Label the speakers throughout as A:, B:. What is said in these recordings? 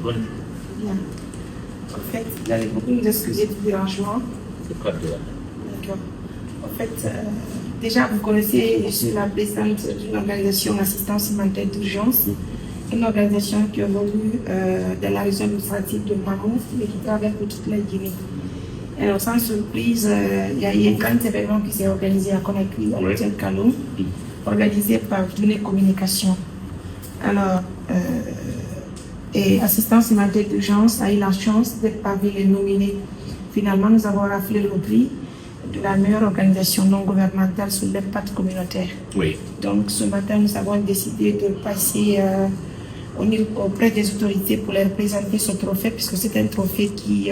A: Bien. En fait, vous allez beaucoup nous excuser du dérangement. D'accord. En fait, déjà, vous connaissez, je suis la présidente d'une organisation d'assistance humanitaire d'urgence, une organisation qui évolue dans la région administrative de Marouf et qui travaille pour toute la Guinée. Alors, sans surprise, il y a eu un grand événement qui s'est organisé à Conakry, à l'hôtel Kaloum, organisé par Dune Communication. Alors, et Assistance humanitaire d'urgence a eu la chance d'être parmi les nominés. Finalement, nous avons raflé le prix de la meilleure organisation non gouvernementale sur l'impact communautaire.
B: Oui.
A: Donc, ce matin, nous avons décidé de passer auprès des autorités pour leur présenter ce trophée, puisque c'est un trophée qui,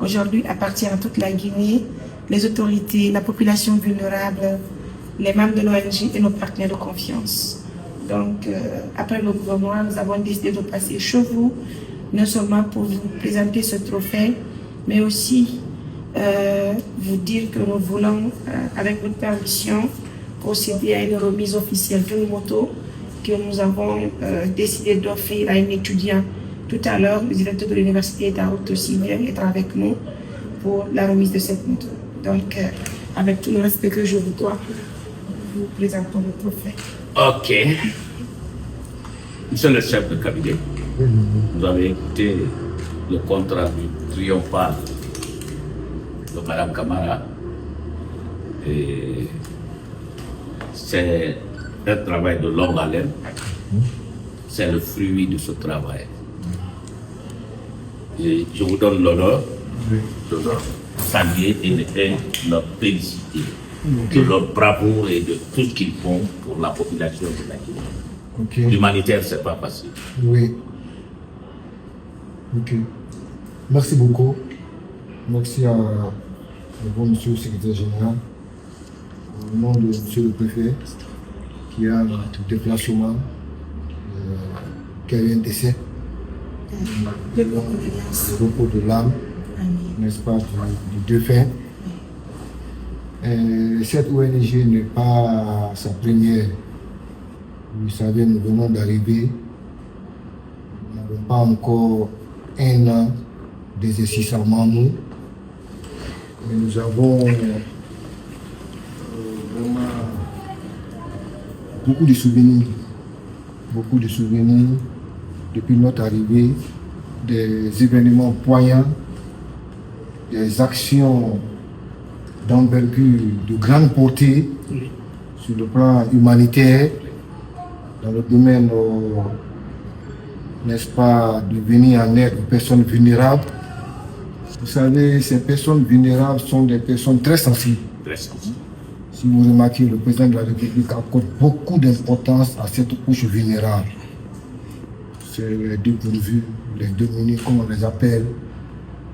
A: aujourd'hui, appartient à toute la Guinée, les autorités, la population vulnérable, les membres de l'ONG et nos partenaires de confiance. Donc, après le gouvernement, nous avons décidé de passer chez vous, non seulement pour vous présenter ce trophée, mais aussi vous dire que nous voulons, avec votre permission, procéder à une remise officielle d'une moto que nous avons décidé d'offrir à un étudiant. Tout à l'heure, le directeur de l'université d'Aout aussi vient être avec nous pour la remise de cette moto. Donc, avec tout le respect que je vous dois, nous présentons le trophée.
B: Ok. Monsieur le chef de cabinet, vous avez écouté le compte rendu triomphal de Mme Camara. Et c'est un travail de longue haleine. C'est le fruit de ce travail. Et je vous donne l'honneur de leur saluer et de leur féliciter de leur bravoure et de tout ce qu'ils font pour la population de la Guinée.
C: Okay.
B: L'humanitaire, c'est pas facile.
C: Oui. Ok. Merci beaucoup. Merci à vous, monsieur le secrétaire général, au nom de monsieur le préfet, qui a un déplacement, qui a eu un décès.
A: Le
C: repos de l'âme, n'est-ce pas, du défunt. Cette ONG n'est pas sa première. Vous savez, nous venons d'arriver. Nous n'avons pas encore un an d'exercice en nous. Mais nous avons vraiment beaucoup de souvenirs. Beaucoup de souvenirs depuis notre arrivée, des événements poignants, des actions d'envergure de grande portée sur le plan humanitaire, dans le domaine, n'est-ce pas, de venir en aide aux personnes vulnérables. Vous savez, ces personnes vulnérables sont des personnes très sensibles.
B: Très sensible.
C: Si vous remarquez, le président de la République accorde beaucoup d'importance à cette couche vulnérable. C'est les dépourvus, les démunis, comme on les appelle.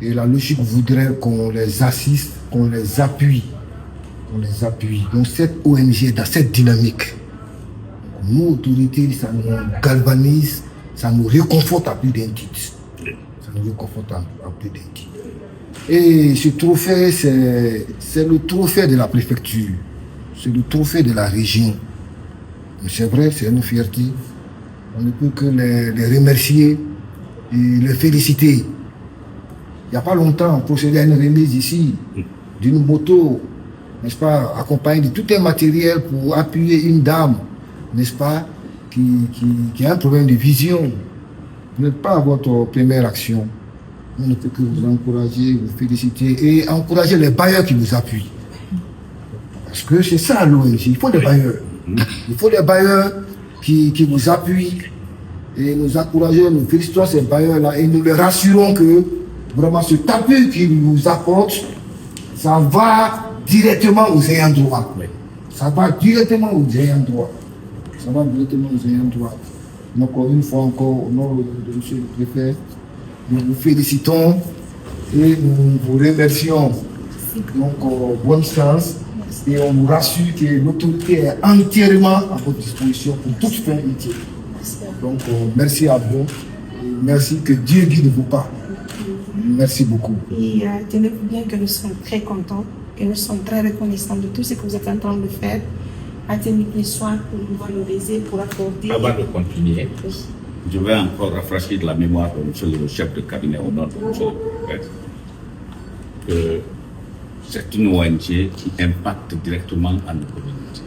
C: Et la logique voudrait qu'on les assiste, qu'on les appuie. Qu'on les appuie. Donc cette ONG, dans cette dynamique, nous, autorités, ça nous galvanise, ça nous réconforte à plus d'un titre. Ça nous réconforte à plus d'un titre. Et ce trophée, c'est le trophée de la préfecture. C'est le trophée de la région. C'est vrai, c'est une fierté. On ne peut que les remercier et les féliciter. Il n'y a pas longtemps, on procédait à une remise ici d'une moto, n'est-ce pas, accompagnée de tout un matériel pour appuyer une dame, n'est-ce pas, qui a un problème de vision. Vous n'êtes pas à votre première action. On ne peut que vous encourager, vous féliciter et encourager les bailleurs qui vous appuient. Parce que c'est ça l'ONG, il faut des bailleurs. Il faut des bailleurs qui vous appuient et nous encourageons, nous félicitons ces bailleurs-là et nous les rassurons que vraiment cet appui qu'ils nous apportent, ça va directement aux ayants droit. Ça va directement aux ayants droit. Ça va directement aux ayants droit. Donc une fois encore, au nom de M. le Préfet, nous vous félicitons et nous vous remercions. Donc bonne chance. Et on vous rassure que l'autorité est entièrement à votre disposition pour toute fin utile. Donc, merci à vous. Et merci, que Dieu guide vos pas. Merci beaucoup.
A: Et tenez-vous bien que nous sommes très contents et nous sommes très reconnaissants de tout ce que vous êtes en train de faire. Atteignez les soins pour nous valoriser, pour accorder.
B: Avant de continuer, je vais encore rafraîchir la mémoire de monsieur le chef de cabinet au nom de monsieur le préfet, que c'est une ONG qui impacte directement à nos communautés.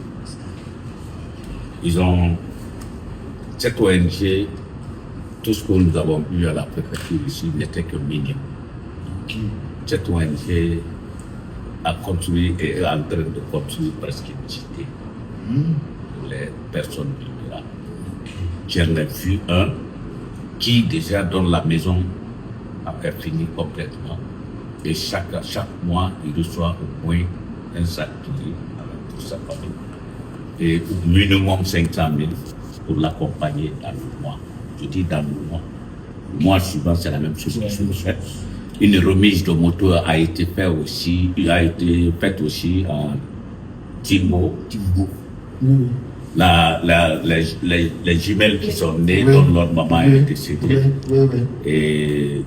B: Cette ONG, tout ce que nous avons vu à la préfecture ici n'était que minime. Cette ONG a construit et est en train de construire presque une cité pour les personnes vulnérables. J'en ai vu un qui déjà donne la maison à faire finir complètement. Et chaque mois, il reçoit au moins un sac de riz avec toute sa famille. Et au minimum 500 000 pour l'accompagner dans le mois. Je dis dans le mois. Le mois suivant, c'est la même chose que je fais. Une remise de moto a été faite aussi, en Timbo. Les jumelles qui sont nées, dont leur maman est décédée. Et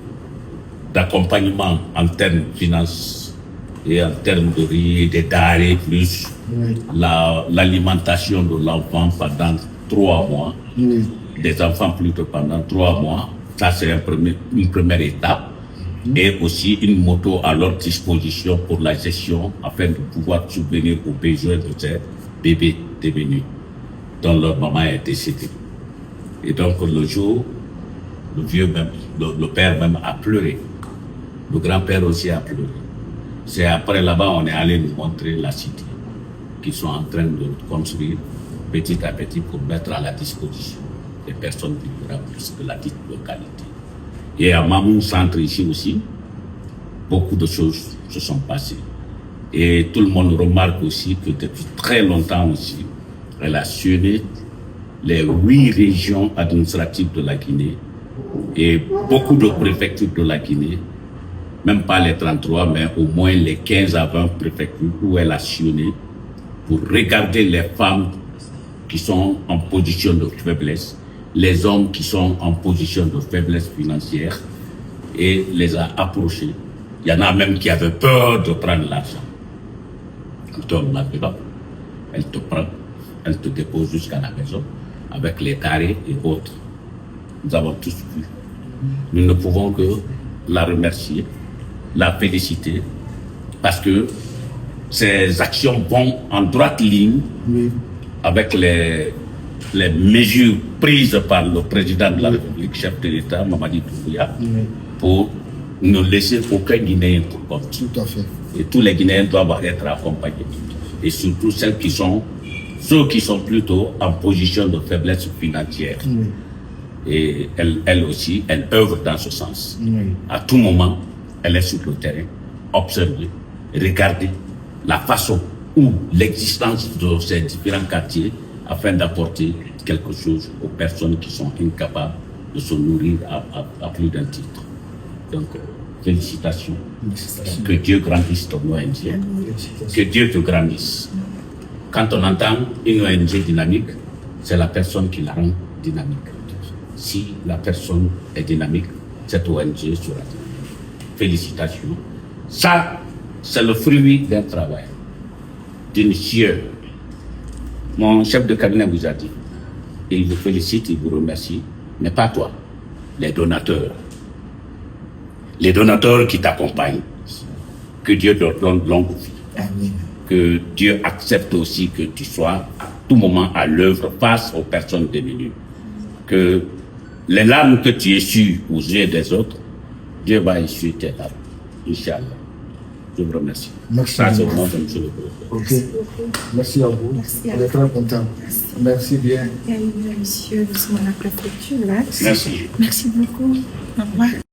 B: d'accompagnement en termes de finances et en termes de riz, des denrées plus, l'alimentation de l'enfant pendant 3 mois, des enfants plutôt pendant 3 mois, ça c'est une première étape, et aussi une moto à leur disposition pour la gestion afin de pouvoir subvenir aux besoins de ces bébés devenus dont leur maman est décédée. Et donc le jour, le père même a pleuré. Le grand-père aussi a pleuré. C'est après là-bas on est allé nous montrer la cité qu'ils sont en train de construire petit à petit pour mettre à la disposition des personnes vulnérables de la dite localité. Et à Mamoun Centre ici aussi, beaucoup de choses se sont passées. Et tout le monde remarque aussi que depuis très longtemps aussi, elle a sillonné les 8 régions administratives de la Guinée et beaucoup de préfectures de la Guinée, même pas les 33, mais au moins les 15 à 20 préfectures où elle a sillonné pour regarder les femmes qui sont en position de faiblesse, les hommes qui sont en position de faiblesse financière, et les a approchés. Il y en a même qui avaient peur de prendre l'argent. Elle donne l'argent, elle te prend, elle te dépose jusqu'à la maison avec les carrés et autres. Nous avons tous vu. Nous ne pouvons que la remercier, la féliciter, parce que ces actions vont en droite ligne avec les mesures prises par le président de la République, chef de l'État, Mamadi Doumbouya, pour ne laisser aucun Guinéen pour compte.
C: Tout à fait.
B: Et tous les Guinéens doivent être accompagnés. Et surtout ceux qui sont plutôt en position de faiblesse financière. Et elle aussi, elle œuvre dans ce sens. À tout moment, elle est sur le terrain, observer, regarder la façon ou l'existence de ces différents quartiers afin d'apporter quelque chose aux personnes qui sont incapables de se nourrir à plus d'un titre. Donc, félicitations. Que Dieu grandisse ton ONG. Que Dieu te grandisse. Quand on entend une ONG dynamique, c'est la personne qui la rend dynamique. Si la personne est dynamique, cette ONG sera dynamique. Félicitations. Ça, c'est le fruit d'un travail, d'une sueur. Mon chef de cabinet vous a dit, et il vous félicite, il vous remercie, mais pas toi, les donateurs. Les donateurs qui t'accompagnent. Que Dieu te donne longue vie.
A: Amen.
B: Que Dieu accepte aussi que tu sois à tout moment à l'œuvre face aux personnes démunies. Que les larmes que tu essuies aux yeux des autres, Dieu va essuyer tes larmes. Inch'Allah. Je vous remercie.
C: Merci.
B: Ça, c'est au nom de monsieur le président.
C: Ok. Merci à vous.
A: Merci à
C: On est très contents. Merci bien.
A: Monsieur, nous sommes à la préfecture là.
B: Merci.
A: Merci beaucoup. Au revoir.